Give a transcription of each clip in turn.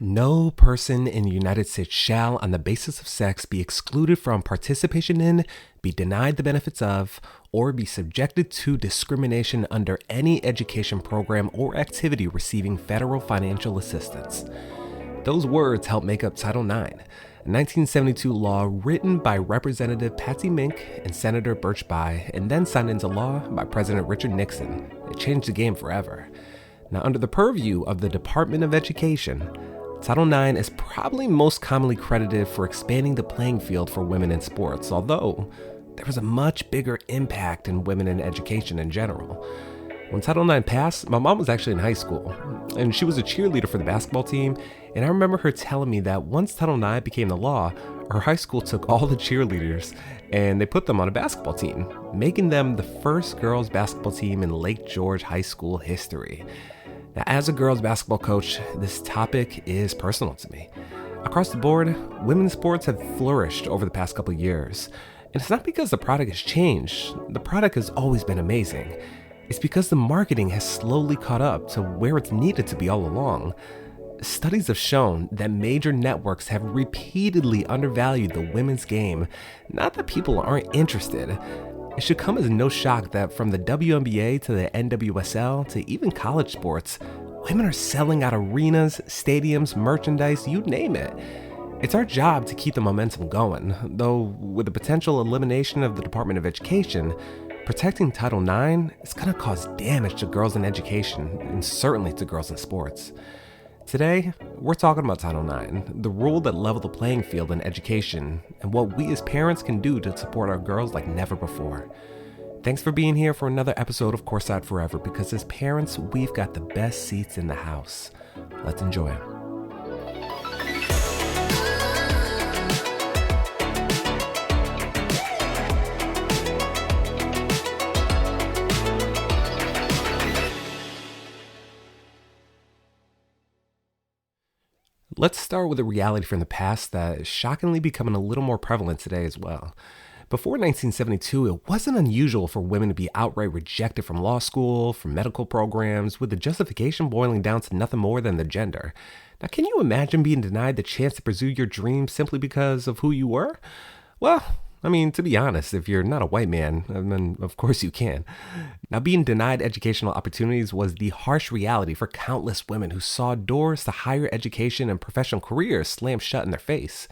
No person in the United States shall, on the basis of sex, be excluded from participation in, be denied the benefits of, or be subjected to discrimination under any education program or activity receiving federal financial assistance. Those words help make up Title IX, a 1972 law written by Representative Patsy Mink and Senator Birch Bayh, and then signed into law by President Richard Nixon. It changed the game forever. Now, under the purview of the Department of Education, Title IX is probably most commonly credited for expanding the playing field for women in sports, although there was a much bigger impact in women in education in general. When Title IX passed, my mom was actually in high school, and she was a cheerleader for the basketball team, and I remember her telling me that once Title IX became the law, her high school took all the cheerleaders and they put them on a basketball team, making them the first girls basketball team in Lake George High School history. Now, as a girls basketball coach, this topic is personal to me. Across the board, women's sports have flourished over the past couple of years. And it's not because the product has changed. The product has always been amazing. It's because the marketing has slowly caught up to where it's needed to be all along. Studies have shown that major networks have repeatedly undervalued the women's game. Not that people aren't interested. It should come as no shock that from the WNBA to the NWSL to even college sports, women are selling out arenas, stadiums, merchandise, you name it. It's our job to keep the momentum going, though with the potential elimination of the Department of Education, protecting Title IX is going to cause damage to girls in education and certainly to girls in sports. Today, we're talking about Title IX, the rule that leveled the playing field in education, and what we as parents can do to support our girls like never before. Thanks for being here for another episode of Courtside Forever, because as parents, we've got the best seats in the house. Let's enjoy it. Let's start with a reality from the past that is shockingly becoming a little more prevalent today as well. Before 1972, it wasn't unusual for women to be outright rejected from law school, from medical programs, with the justification boiling down to nothing more than their gender. Now, can you imagine being denied the chance to pursue your dreams simply because of who you were? Well, to be honest, if you're not a white man, then of course you can. Now, being denied educational opportunities was the harsh reality for countless women who saw doors to higher education and professional careers slammed shut in their face.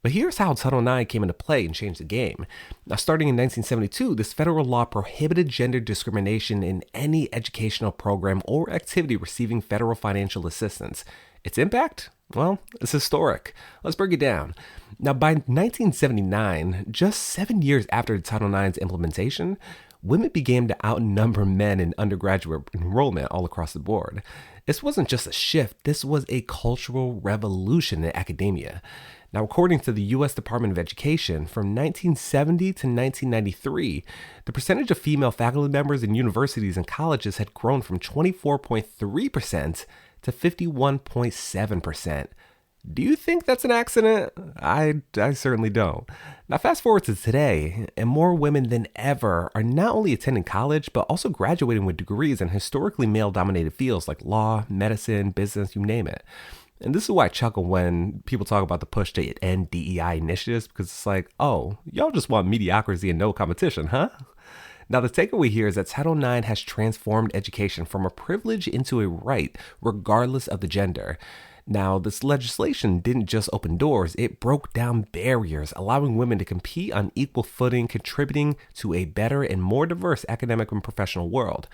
But here's how Title IX came into play and changed the game. Now, starting in 1972, this federal law prohibited gender discrimination in any educational program or activity receiving federal financial assistance. Its impact? Well, it's historic. Let's break it down. Now, by 1979, just 7 years after Title IX's implementation, women began to outnumber men in undergraduate enrollment all across the board. This wasn't just a shift, this was a cultural revolution in academia. Now, according to the U.S. Department of Education, from 1970 to 1993, the percentage of female faculty members in universities and colleges had grown from 24.3% to 51.7%. Do you think that's an accident? I certainly don't. Now, fast forward to today, and more women than ever are not only attending college, but also graduating with degrees in historically male-dominated fields like law, medicine, business, you name it. And this is why I chuckle when people talk about the push to end DEI initiatives, because it's like, oh, y'all just want mediocrity and no competition, huh? Now, the takeaway here is that Title IX has transformed education from a privilege into a right, regardless of the gender. Now, this legislation didn't just open doors, it broke down barriers, allowing women to compete on equal footing, contributing to a better and more diverse academic and professional world.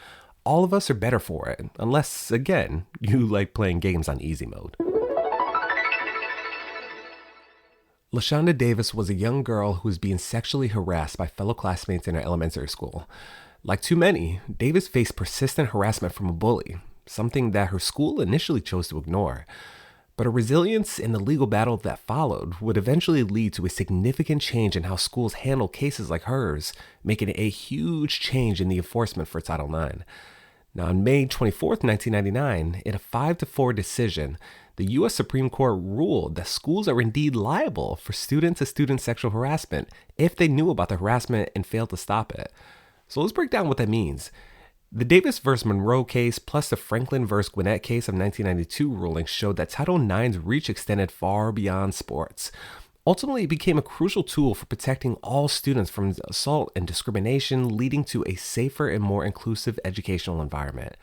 All of us are better for it, unless, again, you like playing games on easy mode. LaShonda Davis was a young girl who was being sexually harassed by fellow classmates in her elementary school. Like too many, Davis faced persistent harassment from a bully, something that her school initially chose to ignore. But her resilience in the legal battle that followed would eventually lead to a significant change in how schools handle cases like hers, making it a huge change in the enforcement for Title IX. Now, on May 24th, 1999, in a 5-4 decision, the U.S. Supreme Court ruled that schools are indeed liable for student-to-student sexual harassment if they knew about the harassment and failed to stop it. So let's break down what that means. The Davis versus Monroe case plus the Franklin versus Gwinnett case of 1992 ruling showed that Title IX's reach extended far beyond sports. Ultimately, it became a crucial tool for protecting all students from assault and discrimination, leading to a safer and more inclusive educational environment.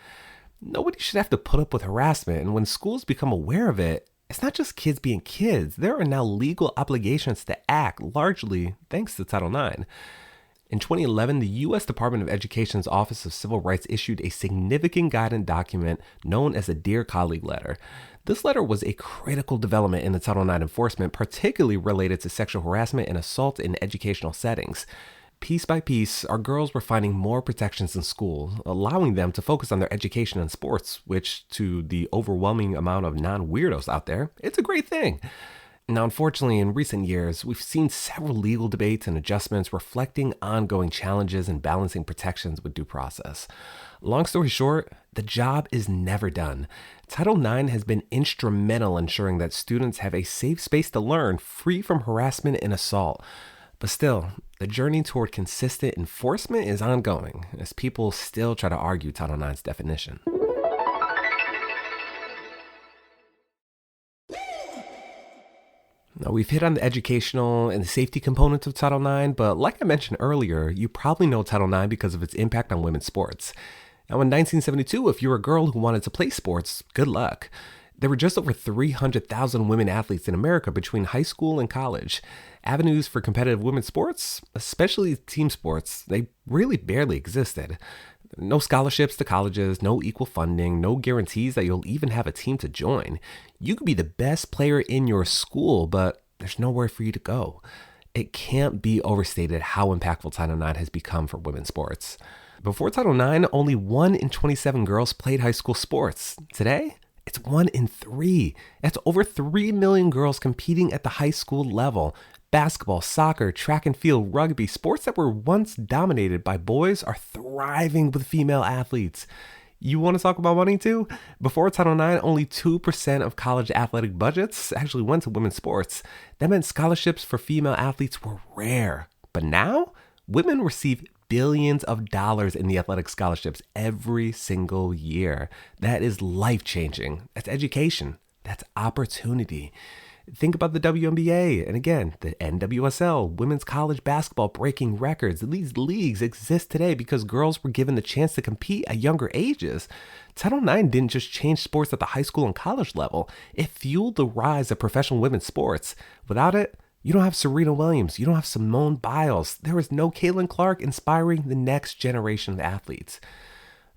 Nobody should have to put up with harassment, and when schools become aware of it, it's not just kids being kids. There are now legal obligations to act, largely thanks to Title IX. In 2011, the U.S. Department of Education's Office of Civil Rights issued a significant guidance document known as the Dear Colleague Letter. This letter was a critical development in the Title IX enforcement, particularly related to sexual harassment and assault in educational settings. Piece by piece, our girls were finding more protections in school, allowing them to focus on their education and sports, which, to the overwhelming amount of non-weirdos out there, it's a great thing. Now, unfortunately, in recent years, we've seen several legal debates and adjustments reflecting ongoing challenges in balancing protections with due process. Long story short, the job is never done. Title IX has been instrumental in ensuring that students have a safe space to learn, free from harassment and assault. But still, the journey toward consistent enforcement is ongoing, as people still try to argue Title IX's definition. Now, we've hit on the educational and the safety components of Title IX, but like I mentioned earlier, you probably know Title IX because of its impact on women's sports. Now, in 1972, if you were a girl who wanted to play sports, good luck. There were just over 300,000 women athletes in America between high school and college. Avenues for competitive women's sports, especially team sports, they really barely existed. No scholarships to colleges, no equal funding, no guarantees that you'll even have a team to join. You could be the best player in your school, but there's nowhere for you to go. It can't be overstated how impactful Title IX has become for women's sports. Before Title IX, only 1 in 27 girls played high school sports. Today, it's 1 in 3. That's over 3 million girls competing at the high school level. Basketball, soccer, track and field, rugby, sports that were once dominated by boys are thriving with female athletes. You want to talk about money too? Before Title IX, only 2% of college athletic budgets actually went to women's sports. That meant scholarships for female athletes were rare. But now, women receive billions of dollars in the athletic scholarships every single year. That is life-changing. That's education. That's opportunity. Think about the WNBA and again, the NWSL, women's college basketball breaking records. These leagues exist today because girls were given the chance to compete at younger ages. Title IX didn't just change sports at the high school and college level. It fueled the rise of professional women's sports. Without it, you don't have Serena Williams. You don't have Simone Biles. There is no Caitlin Clark inspiring the next generation of athletes.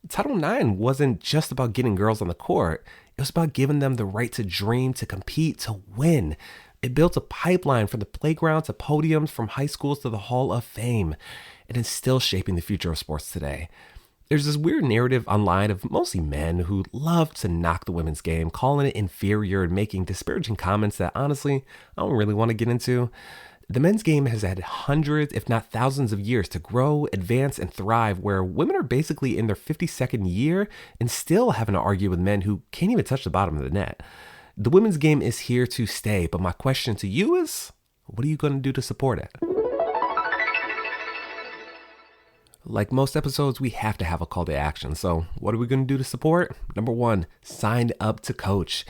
Title IX wasn't just about getting girls on the court. It was about giving them the right to dream, to compete, to win. It built a pipeline from the playground to podiums, from high schools to the Hall of Fame. It is still shaping the future of sports today. There's this weird narrative online of mostly men who love to knock the women's game, calling it inferior and making disparaging comments that honestly, I don't really want to get into. The men's game has had hundreds, if not thousands of years to grow, advance, and thrive, where women are basically in their 52nd year and still having to argue with men who can't even touch the bottom of the net. The women's game is here to stay, but my question to you is, what are you going to do to support it? Like most episodes, we have to have a call to action. So what are we going to do to support? Number 1, sign up to coach.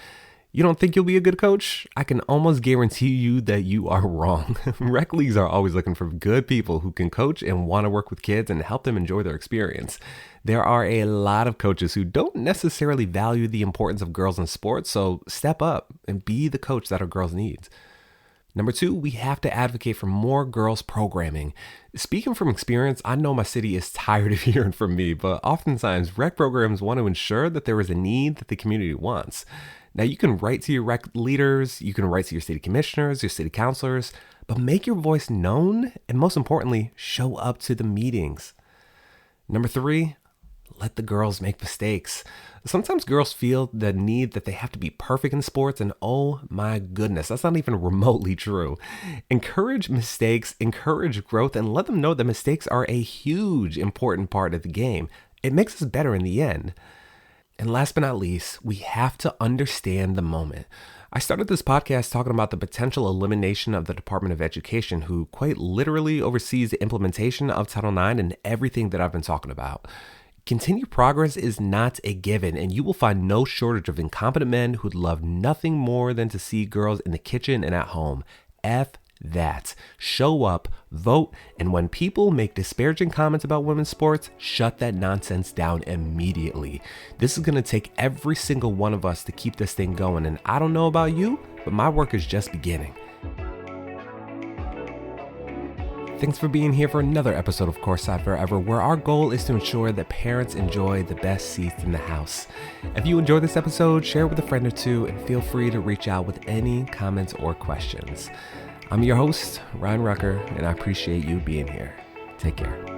You don't think you'll be a good coach? I can almost guarantee you that you are wrong. Rec leagues are always looking for good people who can coach and want to work with kids and help them enjoy their experience. There are a lot of coaches who don't necessarily value the importance of girls in sports, so step up and be the coach that our girls need. Number 2, we have to advocate for more girls programming. Speaking from experience, I know my city is tired of hearing from me, but oftentimes rec programs want to ensure that there is a need that the community wants. Now, you can write to your rec leaders, you can write to your city commissioners, your city councilors, but make your voice known, and most importantly, show up to the meetings. Number 3, let the girls make mistakes. Sometimes girls feel the need that they have to be perfect in sports, and oh my goodness, that's not even remotely true. Encourage mistakes, encourage growth, and let them know that mistakes are a huge important part of the game. It makes us better in the end. And last but not least, we have to understand the moment. I started this podcast talking about the potential elimination of the Department of Education, who quite literally oversees the implementation of Title IX and everything that I've been talking about. Continued progress is not a given, and you will find no shortage of incompetent men who'd love nothing more than to see girls in the kitchen and at home. F that. Show up, vote, and when people make disparaging comments about women's sports, shut that nonsense down immediately. This is going to take every single one of us to keep this thing going, and I don't know about you, but my work is just beginning. Thanks for being here for another episode of Courtside Forever, where our goal is to ensure that parents enjoy the best seats in the house. If you enjoyed this episode, share it with a friend or two, and feel free to reach out with any comments or questions. I'm your host, Ryan Rucker, and I appreciate you being here. Take care.